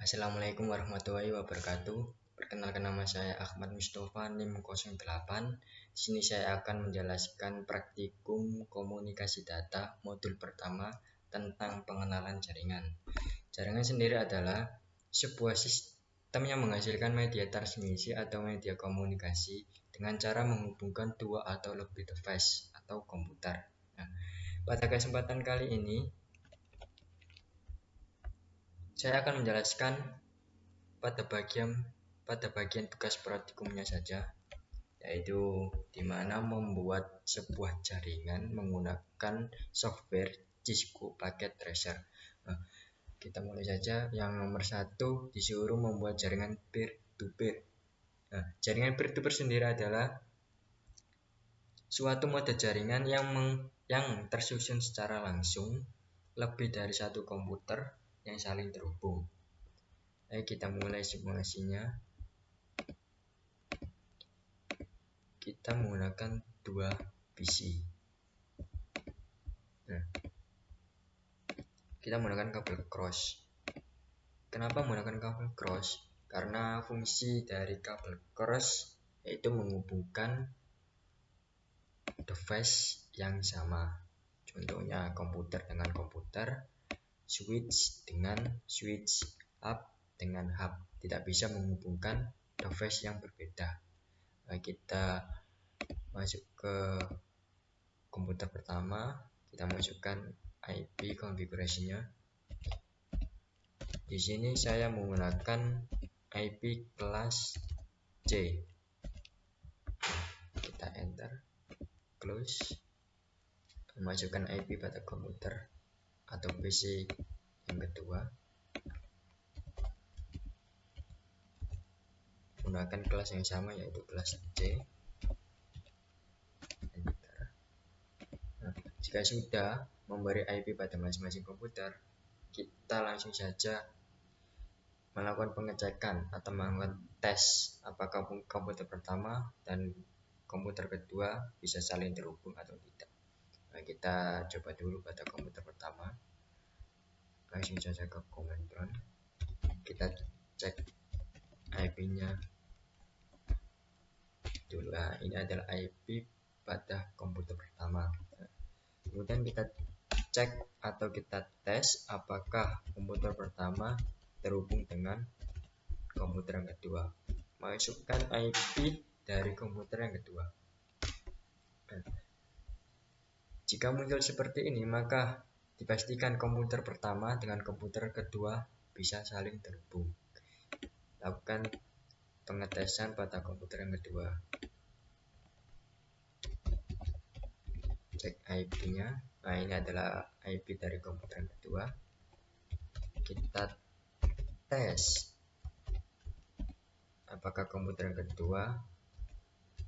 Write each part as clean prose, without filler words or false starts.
Assalamualaikum warahmatullahi wabarakatuh. Perkenalkan, nama saya Ahmad Mustafa, NIM 08. Di sini saya akan menjelaskan praktikum komunikasi data modul pertama tentang pengenalan jaringan. Jaringan sendiri adalah sebuah sistem yang menghasilkan media transmisi atau media komunikasi dengan cara menghubungkan dua atau lebih device atau komputer. Nah, pada kesempatan kali ini saya akan menjelaskan pada bagian tugas praktikumnya saja, yaitu dimana membuat sebuah jaringan menggunakan software Cisco Packet Tracer. Nah, kita mulai saja. Yang nomor 1 disuruh membuat jaringan peer-to-peer. Nah, jaringan peer-to-peer sendiri adalah suatu mode jaringan yang tersusun secara langsung lebih dari satu komputer yang saling terhubung. Ayo kita mulai simulasinya. Kita menggunakan dua PC. Nah, kita menggunakan kabel cross. Kenapa menggunakan kabel cross? Karena fungsi dari kabel cross yaitu menghubungkan device yang sama. Contohnya komputer dengan komputer, switch dengan switch, hub dengan hub. Tidak bisa menghubungkan device yang berbeda. Nah, kita masuk ke komputer pertama, kita masukkan IP konfigurasinya. Di sini saya menggunakan IP kelas C. Kita enter, close, masukkan IP pada komputer atau PC yang kedua. Gunakan kelas yang sama, yaitu kelas C. Enter. Nah, jika sudah memberi IP pada masing-masing komputer, kita langsung saja melakukan pengecekan atau melakukan tes apakah komputer pertama dan komputer kedua bisa saling terhubung atau tidak. Nah, kita coba dulu pada komputer pertama. Langsung saja ke command prompt. Kita cek IP-nya dulu. Nah, ini adalah IP pada komputer pertama. Kemudian kita cek atau kita tes apakah komputer pertama terhubung dengan komputer yang kedua. Masukkan IP dari komputer yang kedua. Jika muncul seperti ini, maka dipastikan komputer pertama dengan komputer kedua bisa saling terhubung. Lakukan pengetesan pada komputer yang kedua. Cek IP-nya. Nah, ini adalah IP dari komputer yang kedua. Kita tes apakah komputer yang kedua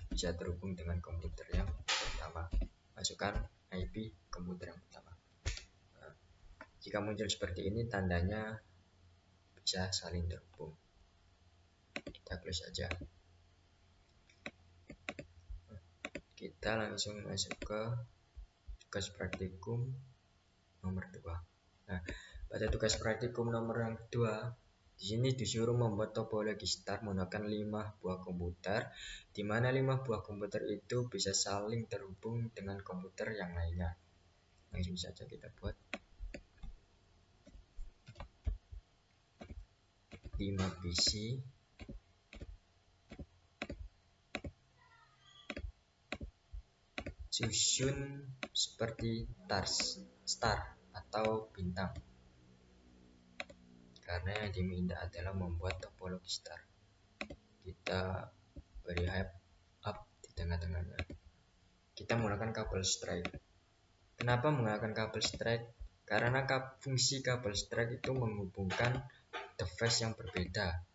bisa terhubung dengan komputer yang pertama. Masukkan IP komputer yang pertama. Nah, jika muncul seperti ini, tandanya bisa saling terhubung. Kita close saja. Kita langsung masuk ke tugas praktikum nomor 2. Nah, pada tugas praktikum nomor yang kedua, di sini disuruh membuat topologi start menggunakan 5 buah komputer, di mana 5 buah komputer itu bisa saling terhubung dengan komputer yang lainnya. Langsung saja kita buat 5 PC. Susun seperti star atau bintang, karena yang diminta adalah membuat topologi star. Kita beri up di tengah-tengahnya. Kita menggunakan kabel straight. Kenapa menggunakan kabel straight? Karena fungsi kabel straight itu menghubungkan device yang berbeda.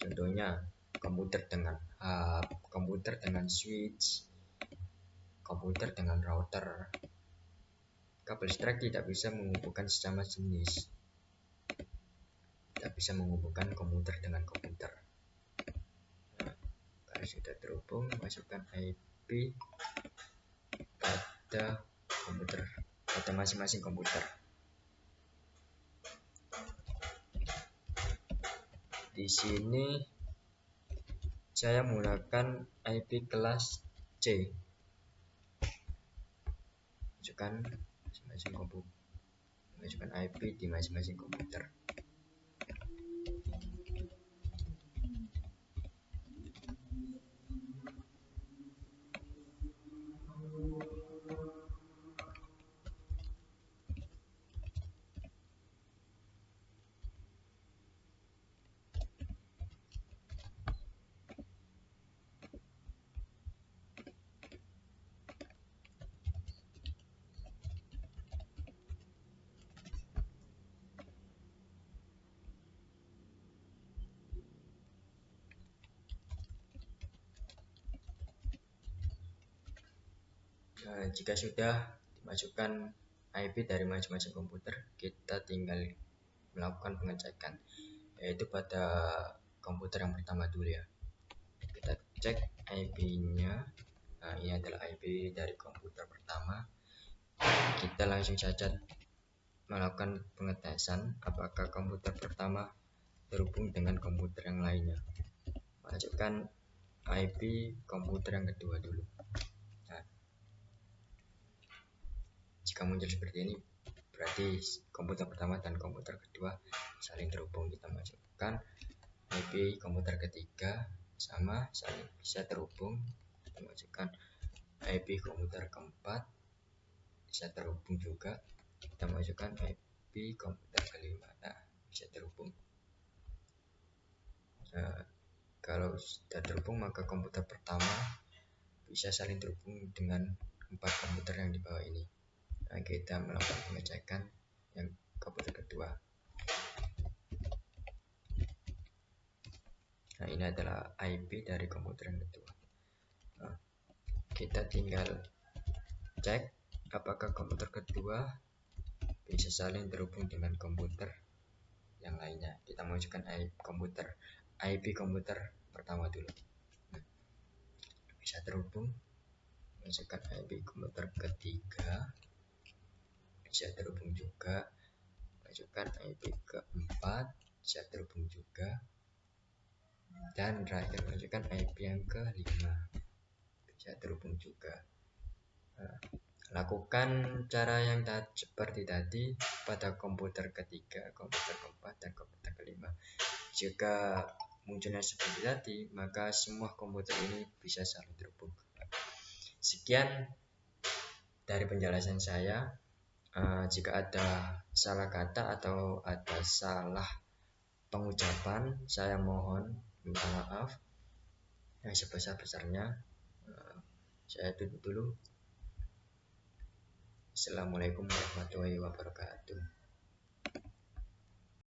Contohnya komputer dengan hub, komputer dengan switch, komputer dengan router. Kabel straight tidak bisa menghubungkan sesama jenis. Tidak bisa menghubungkan komputer dengan komputer. Nah, kalau sudah terhubung, masukkan IP pada komputer, pada masing-masing komputer. di sini saya menggunakan IP kelas C. Masukkan IP di masing-masing komputer. Jika sudah dimasukkan IP dari masing-masing komputer, kita tinggal melakukan pengecekan, yaitu pada komputer yang pertama dulu ya. Kita cek IP-nya. Nah, ini adalah IP dari komputer pertama. Kita langsung saja melakukan pengetesan apakah komputer pertama terhubung dengan komputer yang lainnya. Masukkan IP komputer yang kedua dulu. Nah, jika muncul seperti ini, berarti komputer pertama dan komputer kedua saling terhubung. Kita masukkan IP komputer ketiga, sama saling bisa terhubung. Kita masukkan IP komputer keempat, bisa terhubung juga. Kita masukkan IP komputer kelima, nah bisa terhubung. Nah, kalau sudah terhubung, maka komputer pertama bisa saling terhubung dengan 4 komputer yang di bawah ini. Nah, kita melakukan pengecekan yang komputer kedua. Nah, ini adalah IP dari komputer yang kedua. Nah, kita tinggal cek apakah komputer kedua bisa saling terhubung dengan komputer yang lainnya. Kita masukkan IP komputer pertama dulu. Nah, bisa terhubung. Masukkan IP komputer ketiga, bisa terhubung juga. Masukkan IP keempat, bisa terhubung juga. Dan terakhir masukkan IP yang kelima, bisa terhubung juga. Nah, lakukan cara yang seperti tadi pada komputer ketiga, komputer keempat, dan komputer kelima. Jika munculnya seperti tadi, maka semua komputer ini bisa saling terhubung. Sekian dari penjelasan saya. Jika ada salah kata atau ada salah pengucapan, saya mohon minta maaf yang sebesar-besarnya. Saya tutup dulu. Assalamualaikum warahmatullahi wabarakatuh.